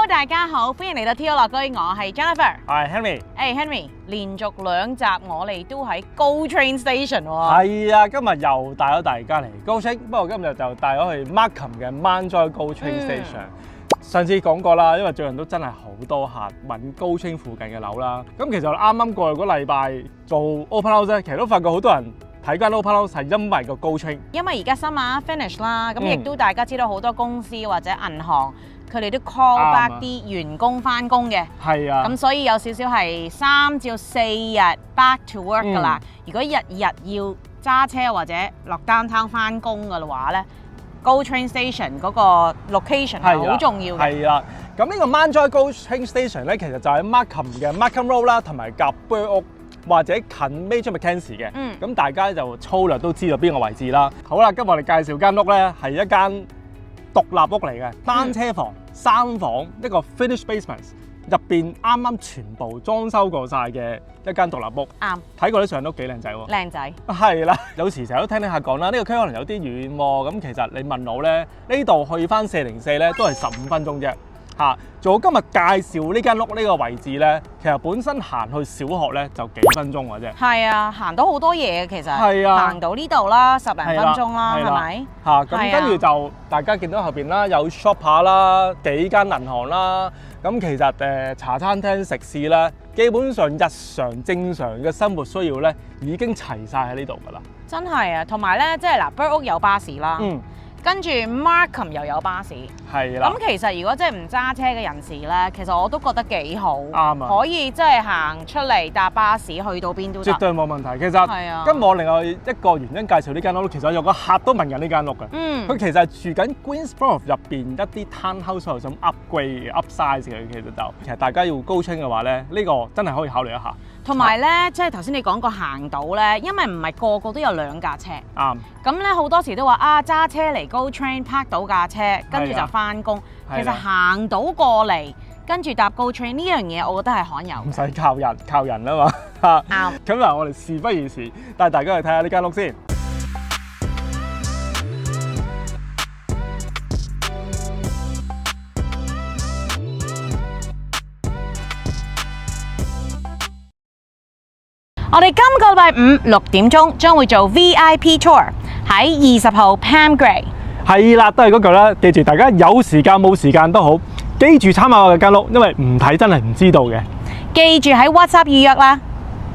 Hello， 大家好，歡迎嚟到 Tea 樂居，我係 Jennifer， 我係 Henry。Henry， 連續2集我哋都喺 GO Train Station 喎。係啊，今日又帶咗大家嚟 GO Train，不過今日就帶咗去 Markham 嘅 Mount Joy GO Train Station。上次講過啦，因為最近都真係好多客揾 GO Train 附近嘅樓啦。咁其實我啱啱過去嗰禮拜做 Open House 咧，其實都發覺好多人睇間 Open House 係因為個 GO Train。因為而家 summer finish 啦，咁亦都大家知道好多公司或者銀行，佢哋都 call back 啲員工翻工嘅。係啊。咁所以有少少係3至4日 back to work 噶啦。如果日日要揸車或者落 downtown 翻工嘅話咧，GO Train Station 嗰個 location 係好重要嘅。係啊。咁呢個 Mount Joy GO Train Station 咧，其實就喺 Markham 嘅 Markham Road 啦，同埋夾 Burwood 或者近 Major Mackenzie 嘅。咁大家就粗略都知道邊個位置啦。好啦，今日我哋介紹間屋咧，係一間獨立屋嚟嘅，單車房、3房，一個 finished basement， 入邊啱啱全部裝修過晒嘅一間獨立屋。啱。睇過啲相都幾靚仔喎。靚仔。係啦，有時成日都聽客講啦，呢個區可能有啲遠喎。咁其實你問我咧，呢度去翻404咧都係15分鐘啫。做今日介紹呢間屋呢個位置咧，其實本身行去小學咧就幾分鐘嘅啫。係啊，行到好多嘢其實。係啊。行到呢度啦，10零分鐘啦，係咪？咁跟住就大家見到後邊啦，有 shop 啦，幾間銀行啦。咁其實茶餐廳食肆啦，基本上日常正常嘅生活需要咧已經齊晒喺呢度㗎啦。真係啊，同埋咧即係嗱，Burwood有巴士啦。跟住 Markham 又有巴士，係啦。咁其實如果真係唔揸車嘅人士咧，其實我都覺得幾好，啱啊，可以即係行出嚟搭巴士去到邊都得，絕對冇問題。其實係啊。今日我另外一個原因介紹呢間屋，其實有個客都問緊呢間屋嘅，佢其實係住緊 Greensborough 入邊一啲 townhouse，想 upgrade upsize 嘅，其實大家要高清嘅話咧，呢個真係可以考慮一下。同埋咧，即係頭先你講過行到咧，因為唔係個個都有2架車。啱。咁咧好多時都話啊，揸車嚟 GO Train park 到架車，跟住就翻工。其實行到過嚟，跟住搭 GO Train 呢樣嘢，我覺得係罕有。唔使靠人啊嘛。啱。咁嗱，我哋事不宜遲，帶大家去睇下呢間屋先。我哋今個禮拜5 6點鐘將會做 VIP tour 喺20號 Palm Grey。係啦，都係嗰句啦，記住大家有時間冇時間都好，記住參考我嘅間屋，因為唔睇真係唔知道嘅。記住喺 WhatsApp 預約啦，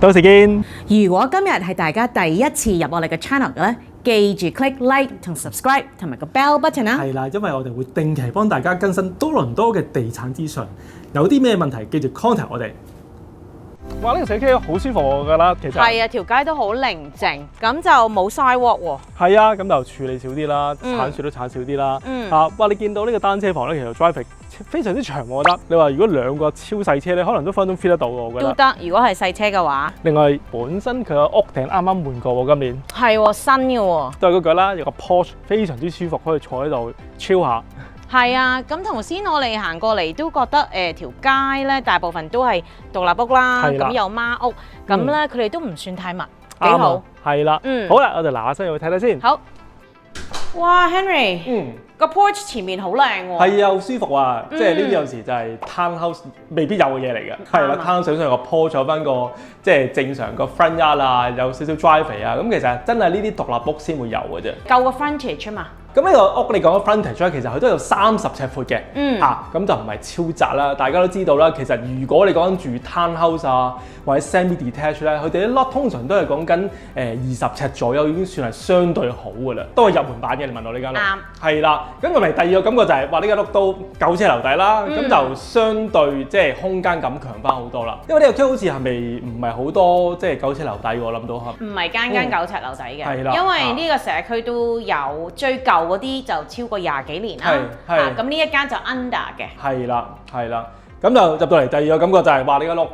到時見。如果今日係大家第一次入我哋嘅 channel 嘅咧，記住 click like 同 subscribe 同埋個 bell button 啊。係啦，因為我哋會定期幫大家更新多倫多嘅地產資訊，有啲咩問題記住 contact 我哋。哇！呢個社區好舒服㗎啦，其實係啊，條街都好寧靜，咁就冇 sidewalk喎。係啊，咁就處理少啲啦，鏟樹都鏟少啲啦。哇！你見到呢個單車房咧，其實 drive 非常之長，我覺得。你話如果2個超細車咧，可能都分分鐘 fit 得到喎，我覺得。都得，如果係細車嘅話。另外，本身佢個屋頂啱啱換過喎，今年。係喎，新嘅喎。都係嗰句啦，有個 porch 非常之舒服，可以坐喺度 chill 下。係啊，咁頭先我哋行過嚟都覺得條街咧大部分都係獨立屋啦，咁有孖屋，咁咧佢哋都唔算太密，幾好。係啦，好啦，我哋嗱下聲去睇睇先。好。哇 ，Henry，個 porch 前面好靚喎。係啊，好舒服啊，即係呢啲有時就係 townhouse 未必有嘅嘢嚟嘅。係啦 ，townhouse 上有個 porch 有翻個即係正常個 front yard 啊，有少少 driveway 啊，咁其實真係呢啲獨立屋先會有嘅啫。夠個 frontage 啊嘛。咁呢個屋你講嘅 frontage 咧，其實佢都有30尺闊嘅，咁就唔係超窄啦。大家都知道啦，其實如果你講住 townhouse 啊或者 semi-detached 咧，佢哋啲 lot 通常都係講緊20尺左右，已經算係相對好嘅啦，都係入門版嘅。你問我呢間屋，係啦。咁同埋第二個感覺就係話呢間屋都9車樓底啦，咁就相對即係空間感強翻好多啦。因為呢個區好似係咪唔係好多即係9車樓底喎？我諗到係唔係間間9尺樓底嘅？係啦，因為呢個社區都有最舊嗰啲就超過20幾年啦，咁呢一間就 under 嘅。係啦，咁就入到嚟第二個感覺就係話呢間屋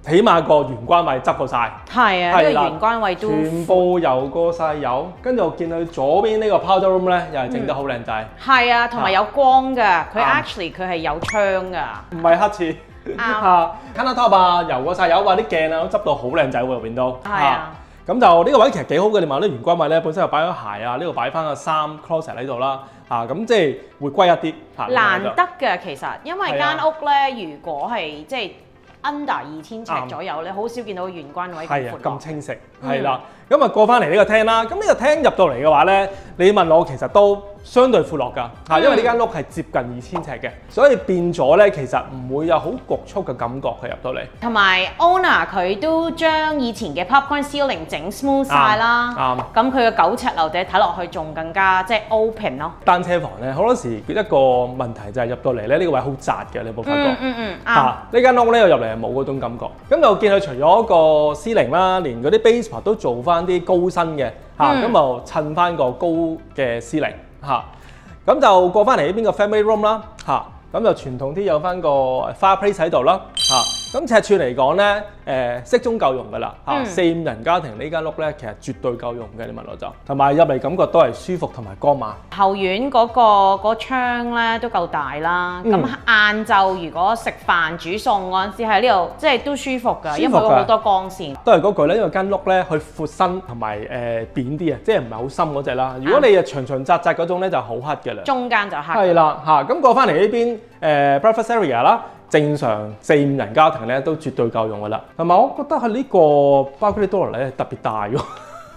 起碼個玄關位執過晒。係啊，呢個玄關位都全部油過晒油，跟住我見佢左邊呢個 powder room 咧，又係整得好靚仔。係啊，同埋有光㗎，佢 actually 佢係有窗㗎，唔係黑廁。countertop 啊，油過晒油啊，啲鏡啊都執到好靚仔喎，入邊都。係啊。咁就呢個位其實幾好嘅，你買啲玄關位咧，本身又擺咗鞋啊，呢度擺翻個衫 closet 喺度啦，咁即係會歸一啲嚇。難得嘅其實，因為間屋咧，如果係即係 under 2000尺左右咧，好少見到玄關位咁闊咁清晰，係啦。咁啊過翻嚟呢個廳啦，咁呢個廳入到嚟嘅話咧，你問我其實都相對闊落㗎，因為呢間屋係接近2000尺嘅，所以變咗咧其實唔會有好局促嘅感覺佢入到嚟。同埋 owner 佢都將以前嘅 popcorn ceiling 整 smooth 晒啦，咁佢嘅9尺樓底睇落去仲更加即係 open 咯。單車房咧好多時一個問題就係入到嚟咧呢個位好窄嘅，你有冇發覺？呢間屋咧入嚟係冇嗰種感覺。咁就見佢除咗個 ceiling 啦，連嗰啲 baseboard 都做翻啲高身嘅咁就襯翻個高嘅 ceiling 咁就過翻嚟呢邊個 family room 啦咁就傳統啲有翻個 fireplace 喺度啦咁尺寸嚟講咧適中夠用㗎啦4、5人家庭呢間屋咧其實絕對夠用嘅，你問我就同埋入嚟感覺都係舒服同埋光猛。後院嗰個窗咧都夠大啦，咁晏晝如果食飯煮餸嗰陣時喺呢度即係都舒服㗎，因為好多光線。都係嗰句咧，因為間屋咧佢闊身同埋扁啲啊，即係唔係好深嗰隻啦。如果你係長長窄窄嗰種咧就好黑嘅啦，中間就黑。係啦咁過翻嚟呢邊breakfast area 啦。正常4、5人家庭咧都絕對夠用㗎啦，同埋我覺得佢呢個 balcony door 咧特別大喎。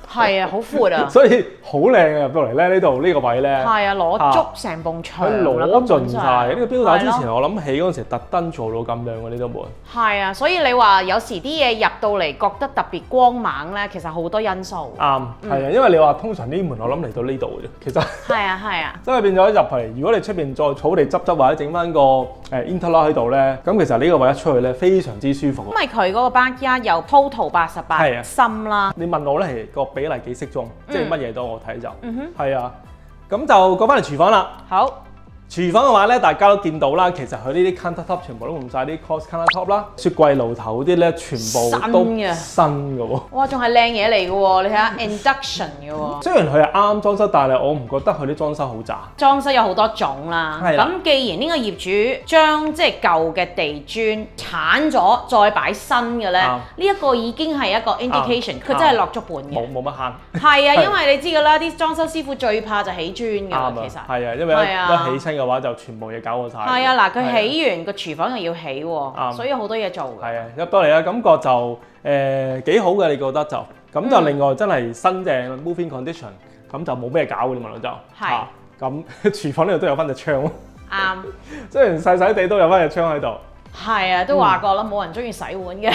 係啊，好闊啊，所以好靚啊！入到嚟咧呢度呢個位咧，係啊，攞足成埲牆，佢攞盡晒。呢個標帶之前我諗起嗰陣時特登做到咁樣嘅呢度門。係啊，所以你話有時啲嘢入到嚟覺得特別光猛咧，其實好多因素。啱，係啊，因為你話通常呢門我諗嚟到呢度嘅啫，其實係啊，所以變咗入嚟，如果你出邊再草地執或者整翻個interlock 喺度咧，咁其實呢個位一出去咧非常之舒服。因為佢嗰個 backyard 有 total 88深啦。你問我咧係個比例幾適中，即係乜嘢都我睇就係啊，咁就過翻嚟廚房啦。好。廚房嘅話咧，大家都見到啦，其實佢呢啲 countertop 全部都用晒啲 cos countertop 啦，雪櫃爐頭嗰啲咧全部都新嘅喎。哇，仲係靚嘢嚟嘅喎，你睇下 induction 嘅喎。雖然佢係啱裝修，但係我唔覺得佢啲裝修好渣。裝修有好多種啦，咁既然呢個業主將即係舊嘅地磚剷咗，再擺新嘅咧，呢一個已經係一個 indication，佢真係落足本嘅。冇乜慳。係啊，因為你知㗎啦，啲裝修師傅最怕就起磚㗎，其實。係啊，因為一起親嘅話就全部嘢搞好晒。係啊，嗱，佢起完個廚房又要起喎，所以好多嘢做嘅。係啊，入到嚟嘅感覺就幾好嘅，你覺得就咁就另外真係新淨 moving condition，咁就冇咩搞嘅，你問我就係咁廚房呢度都有翻隻窗咯。啱，雖然細細地都有翻隻窗喺度。係啊，都話過啦，冇人中意洗碗嘅。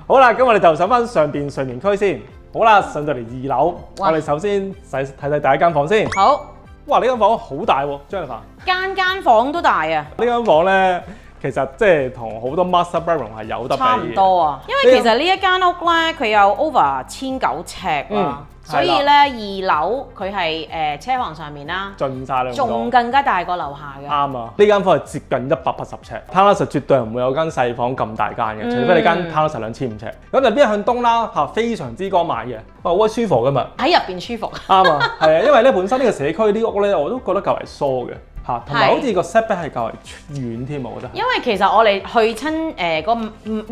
好啦，咁我哋就上翻上邊睡眠區先。好啦，上到嚟2樓，我哋首先睇睇第一間房先。好。哇！呢間房好大喎，張麗凡。間房都大啊！呢間房咧，其實即係同好多 master bedroom 係有得比。差唔多啊，因為其實呢一間屋咧，佢有 over 1900尺啦，所以咧2樓佢係車房上面啦，盡晒啦，仲更加大過樓下嘅。啱啊！呢間房係接近180尺 ，townhouse 絕對唔會有間細房咁大間嘅，除非你間 townhouse 2500尺。咁就邊向東啦，嚇非常之光猛嘅。哇，好舒服噶嘛！喺入邊舒服。啱啊，係啊，因為咧本身呢個社區啲屋咧，我都覺得較為疏嘅嚇，同埋好似個 setback 係較為遠添，我覺得。因為其實我哋去親個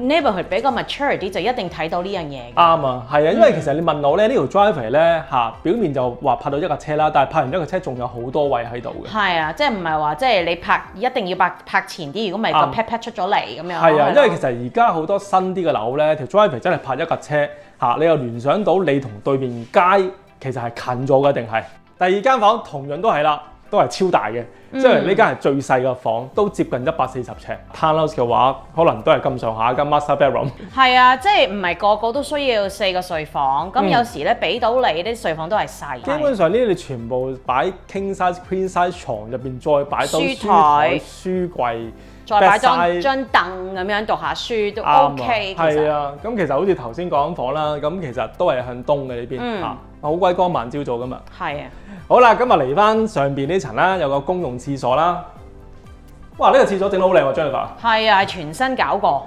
neighborhood 比較 maturity 就一定睇到呢樣嘢。啱啊，係啊，因為其實你問我咧，呢條 driveway 咧嚇，表面就話泊到一架車啦，但係泊完一架車仲有好多位喺度嘅。係啊，即係唔係話即係你泊一定要泊前啲，如果唔係個 pat 出咗嚟咁樣。係啊，因為其實而家好多新啲嘅樓咧，條 driveway 真係泊一架車。你又聯想到你同對面街其實係近咗嘅，定係第二間房同樣都係啦，都係超大嘅。雖然呢間係最細嘅房，都接近140尺。Townhouse 嘅話，可能都係咁上下間 master bedroom。係啊，即係唔係個個都需要4個睡房，咁有時咧俾到你啲睡房都係細。基本上呢啲你全部擺 king size、queen size 床入邊，再擺到書台、書櫃。再擺張凳咁樣讀下書都 OK。係啊，咁其實好似頭先講房啦，咁其實都係向東嘅呢邊嚇，好鬼光猛朝早噶嘛。係啊。好啦，咁啊嚟翻上邊呢層啦，有個公用廁所啦。哇！呢個廁所整得好靚喎，張力發。係啊，全新搞過。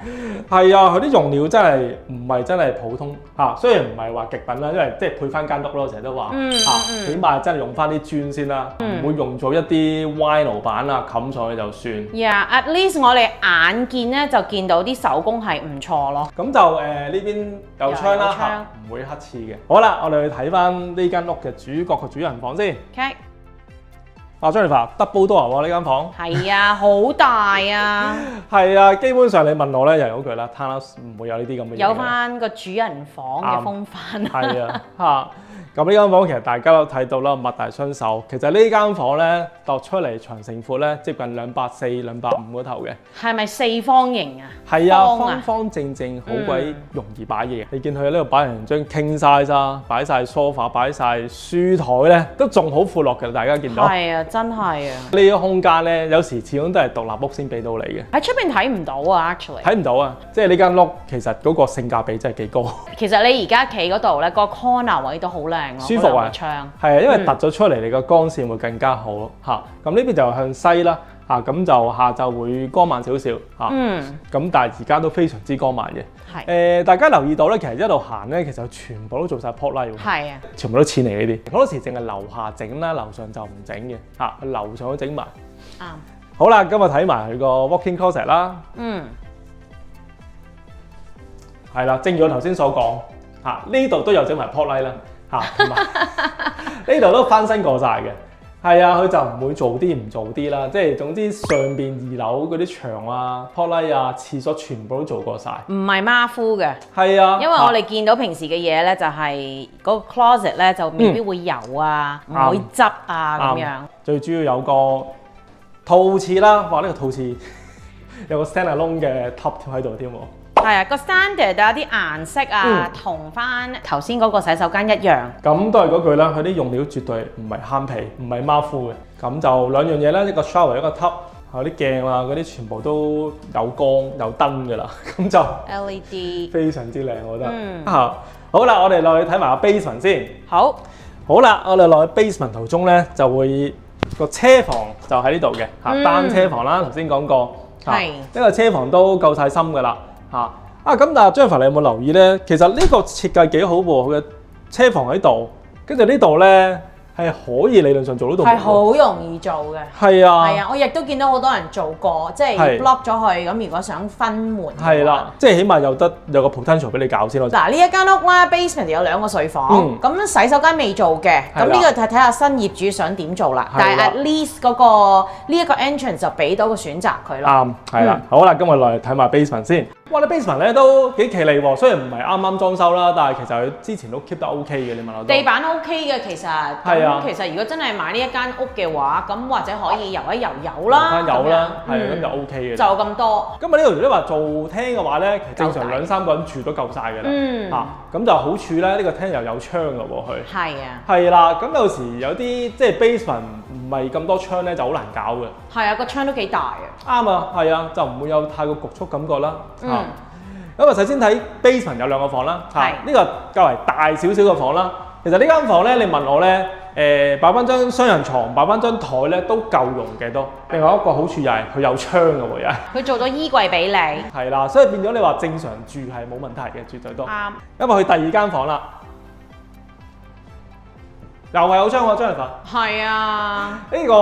係啊，佢啲用料真係唔係真係普通嚇，雖然唔係話極品啦，因為即係配翻間屋咯，成日都話起碼真係用翻啲磚先啦，唔會用咗一啲歪爐板啊冚上去就算。at least 我哋眼見咧就見到啲手工係唔錯咯。咁就呢邊有窗啦嚇，唔會黑廁嘅。好啦，我哋去睇翻呢間屋嘅主角嘅主人房先。OK。張利發 double door 喎呢間房。係啊，好大啊。係啊，基本上你問我咧，又係嗰句啦，townhouse唔會有呢啲咁嘅嘢。有翻個主人房嘅風範。係啊，嚇。咁呢間房其實大家都睇到啦，擘大雙手。其實呢間房咧度出嚟長乘闊咧，接近240、250嗰頭嘅。係咪四方形啊？係啊，方方正正，好鬼容易擺嘢。你見佢喺呢度擺人張 king size 啊，擺晒 sofa， 擺晒書台咧，都仲好闊落嘅。大家見到。係啊，真係啊。呢個空間咧，有時始終都係獨立屋先俾到你嘅。喺出邊睇唔到啊 ，actually。睇唔到啊，即係呢間屋其實嗰個性價比真係幾高。其實你而家企嗰度咧，個 corner 位都好靚。舒服啊，窗係啊，因為突咗出嚟，你個光線會更加好咯嚇。咁呢邊就向西啦嚇，咁就下晝會光猛少少嚇。咁但係而家都非常之光猛嘅。係大家留意到咧，其實一路行咧，其實全部都做晒 pot light 喎。係啊，全部都錢嚟呢啲。好多時淨係樓下整啦，樓上就唔整嘅嚇，樓上都整埋。啱。好啦，今日睇埋佢個 walk-in closet 啦。係啦，正如我頭先所講嚇，呢度都有整埋 pot light 啦。同埋呢度都翻新過晒嘅，係啊，佢就唔會做啲唔做啲啦，即係總之上邊2樓嗰啲牆啊、pot light啊、廁所全部都做過晒，唔係馬虎嘅，係啊，因為我哋見到平時嘅嘢咧，就係嗰個 closet 咧就未必會油啊，唔會執啊咁樣。最主要有個套廁啦，哇！呢個套廁有個 standalone 嘅 top 喺度添喎。係啊，個 standard 啊啲顏色啊，同翻頭先嗰個洗手間一樣。咁都係嗰句啦，佢啲用料絕對唔係慳皮，唔係馬虎嘅。咁就兩樣嘢啦，一個 shower 一個 tub，有啲鏡啊嗰啲全部都有光有燈㗎啦。咁就 LED 非常之靚，我覺得。好啦，我哋落去睇埋個 basement 先。好啦，我哋落去 basement 途中咧，就會個車房就喺呢度嘅嚇，單車房啦，頭先講過。係。呢個車房都夠晒深㗎啦。咁但係張凡你有冇留意咧？其實呢個設計幾好喎，佢嘅車房喺度，跟住呢度咧係可以理論上做到度，係好容易做嘅。係啊，我亦都見到好多人做過，即係 block 咗佢。咁如果想分門，係啦，即係起碼有個 potential 俾你搞先咯。嗱，呢一間屋咧 basement 有2個睡房，咁洗手間未做嘅，咁呢個就睇下新業主想點做啦。但係 at least 嗰個呢一個 entrance 就俾到個選擇佢咯。啱，係啦，好啦，今日落嚟睇埋 basement 先。哇！啲 basement 咧都幾奇利喎，雖然唔係啱啱裝修啦，但係其實佢之前都 keep 得 OK 嘅。你問我地板 OK 嘅其實，咁其實如果真係買呢一間屋嘅話，咁或者可以油一油油啦，油啦，係咁就 OK 嘅。就咁多。咁啊呢度如果話做廳嘅話咧，其實正常2-3個人住都夠晒㗎啦。咁就好處咧，呢個廳又有窗㗎喎，佢。係啊。係啦，咁有時有啲即係 basement 唔係咁多窗咧，就好難搞嘅。係啊，個窗都幾大嘅。啱啊，係啊，就唔會有太過局促感覺啦。咁啊，首先睇 basement 有2個房啦，呢個較為大少少嘅房啦。其實呢間房咧，你問我咧，擺翻張雙人床，擺翻張台咧都夠用嘅都。另外一個好處又係佢有窗嘅喎，又係。佢做咗衣櫃俾你。係啦，所以變咗你話正常住係冇問題嘅，絕對都。啱。因為去第2間房啦。又係有窗喎，張人發。係啊。呢個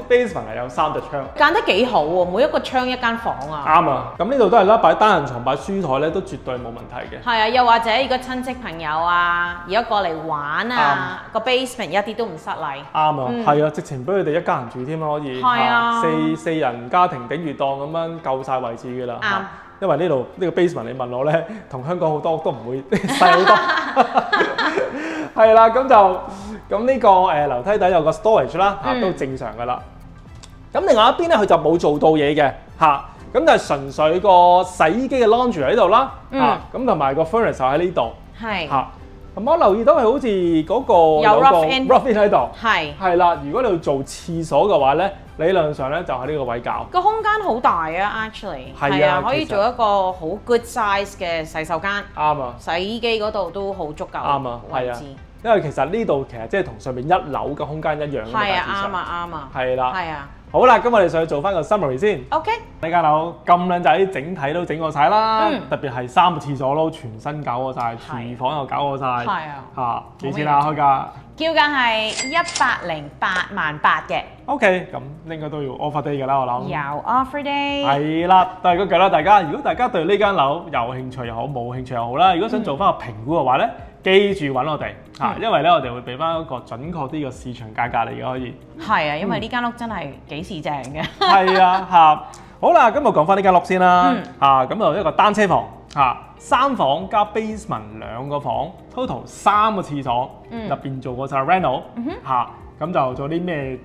basement 係有3隻窗。揀得幾好喎，每一個窗一間房啊。啱啊，咁呢度都係啦，擺單人床、擺書台咧都絕對冇問題嘅。係啊，又或者如果親戚朋友啊，而家過嚟玩啊，個 basement 一啲都唔失禮。啱啊，係啊，直情俾佢哋一家人住添啦，可以。係啊。四人家庭頂住檔咁樣夠晒位置㗎啦。啱。因為呢度呢個 basement 你問我咧，同香港好多屋都唔會細好多。係啦，咁呢個樓梯底有個 storage 啦，都正常噶啦。咁另外一邊咧，佢就冇做到嘢嘅嚇，咁就係純粹個洗衣機嘅 laundry 喺度啦，咁同埋個 furnace 就喺呢度，係嚇。咁我留意到係好似嗰個有個 rough in 喺度，係啦。如果你要做廁所嘅話咧，理論上咧就喺呢個位搞。個空間好大啊 ，actually 係啊，可以做一個好 good size 嘅洗手間。啱啊，洗衣機嗰度都好足夠。啱啊，係啊。因為其實呢度其實即係同上面1樓嘅空間一樣嘅。係啊，啱啊，啱啊。係啦。係啊。好啦，咁我哋上去做翻個 summary 先。OK。呢間樓咁靚仔，整體都整過晒啦，特別係3個廁所都全新搞過晒，廚房又搞過晒。係啊。幾錢啊？開價？叫價係108萬8嘅。OK， 咁應該都要 offer day 㗎啦，我諗。有 offer day。係啦，都係嗰句啦，如果大家對呢間樓有興趣又好，冇興趣又好啦，如果想做翻個評估嘅話咧，記住揾我哋嚇，因為咧我哋會俾翻一個準確啲嘅市場價格你嘅可以。係啊，因為呢間屋真係幾時正嘅。係啊，嚇。好啦，咁就講翻呢間屋先啦。咁就一個單車房3房加 basement 2個房 ，total 3個廁所，入邊做過晒 reno 咁就做啲咩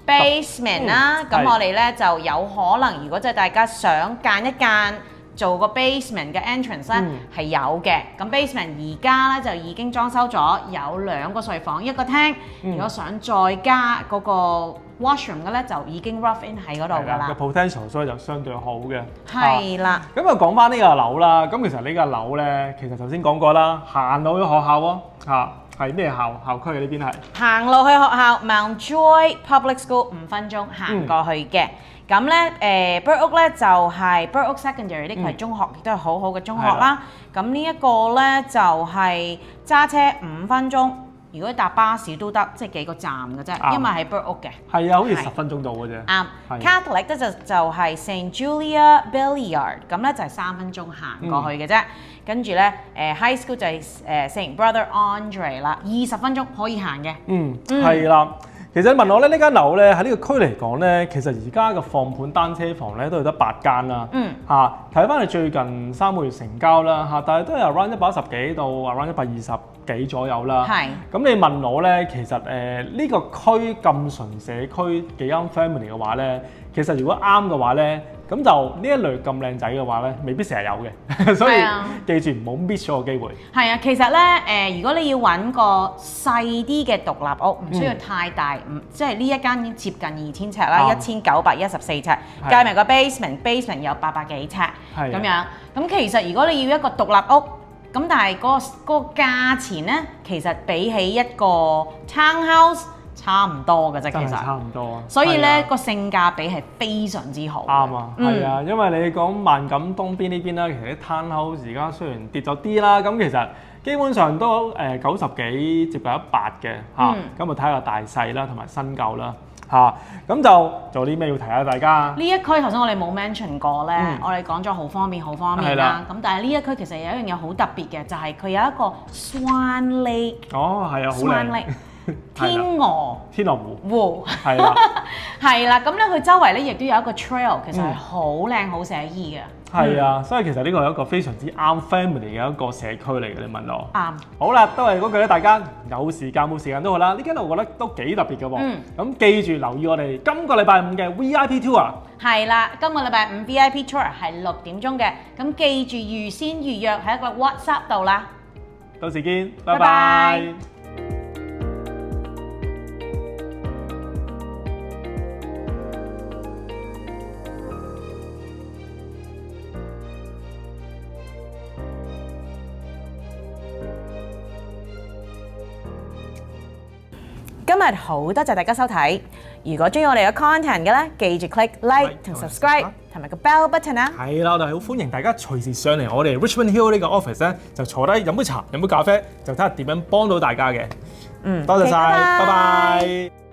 basement 啦。咁我哋咧就有可能，如果即係大家想間一間做個 basement 嘅 entrance 咧，係有嘅。咁 basement 而家咧就已經裝修咗，有2個睡房，1個廳。如果想再加嗰個 washroom 嘅咧，就已經 rough in 喺嗰度㗎啦。個 potential 所以就相對好嘅。係啦。咁就講翻呢個樓啦。咁其實呢個樓咧，其實頭先講過啦，行路去學校喎。係咩校區嘅呢邊係？行路去學校 Mount Joy Public School 5分鐘行過去嘅。咁咧Burwood 咧就係 Burwood Secondary， 呢個係中學，亦都係好好嘅中學啦。咁呢一個咧就係揸車5分鐘。如果搭巴士都得，即係幾個站嘅啫，因為喺 Burwood 嘅。係啊，好似10分鐘到嘅啫。啱。Catholic 咧就係 St Julia Billiard， 咁咧就係3分鐘行過去嘅啫。跟住咧High School 就係St Brother Andre 啦，20分鐘可以行嘅。係啦。其實問我咧，呢間樓咧喺呢個區嚟講咧，其實而家嘅放盤單車房咧都有得8間啦。睇翻你最近3個月成交啦但係都係 around 110幾到 around 120幾左右啦。咁你問我咧，其實呢個區咁純社區幾啱 family 嘅話咧，其實如果啱嘅話咧，咁就呢一類咁靚仔嘅話咧，未必成日有嘅，所以記住唔好 miss 咗個機會。係啊，其實咧如果你要揾個細啲嘅獨立屋，唔需要太大，即係呢一間已經接近2000尺啦，1914尺，計埋個 basement 有800幾尺咁樣。咁其實如果你要一個獨立屋，咁但係嗰個價錢咧，其實比起一個 townhouse差唔多嘅啫，其實差唔多啊。所以咧個性價比係非常之好。啱啊，係啊，因為你講萬錦東邊呢邊啦，其實啲 townhouse 而家雖然跌咗啲啦，咁其實基本上都90幾接近100嘅咁啊睇下大細啦，同埋新舊啦咁就做啲咩要提下大家？呢一區頭先我哋冇 mention 過咧，我哋講咗好方便啦。咁但係呢一區其實有一樣嘢好特別嘅，就係佢有一個 Swan Lake。哦，係啊，好靚。天鵝湖係啦，係啦，咁咧佢周圍咧亦都有一個 trail， 其實係好靚好寫意嘅。係啊，所以其實呢個係一個非常之啱 family 嘅一個社區嚟嘅。你問我啱。好啦，都係嗰句咧，大家有時間冇時間都好啦。呢間我覺得都幾特別嘅喎。咁記住留意我哋今個禮拜5嘅 VIP Tour。係啦，今個禮拜5 VIP Tour 係6點鐘嘅。咁記住預先預約喺一個 WhatsApp 度啦。到時見，拜拜。今日好多謝大家收睇，如果中意我哋嘅 content 嘅咧，記住 click like 同 subscribe 同埋個 bell button 啊！係啦，我哋好歡迎大家隨時上嚟我哋 Richmond Hill 呢個 office 咧，就坐低飲杯茶、飲杯咖啡，就睇下點樣幫到大家嘅。多謝晒，拜拜。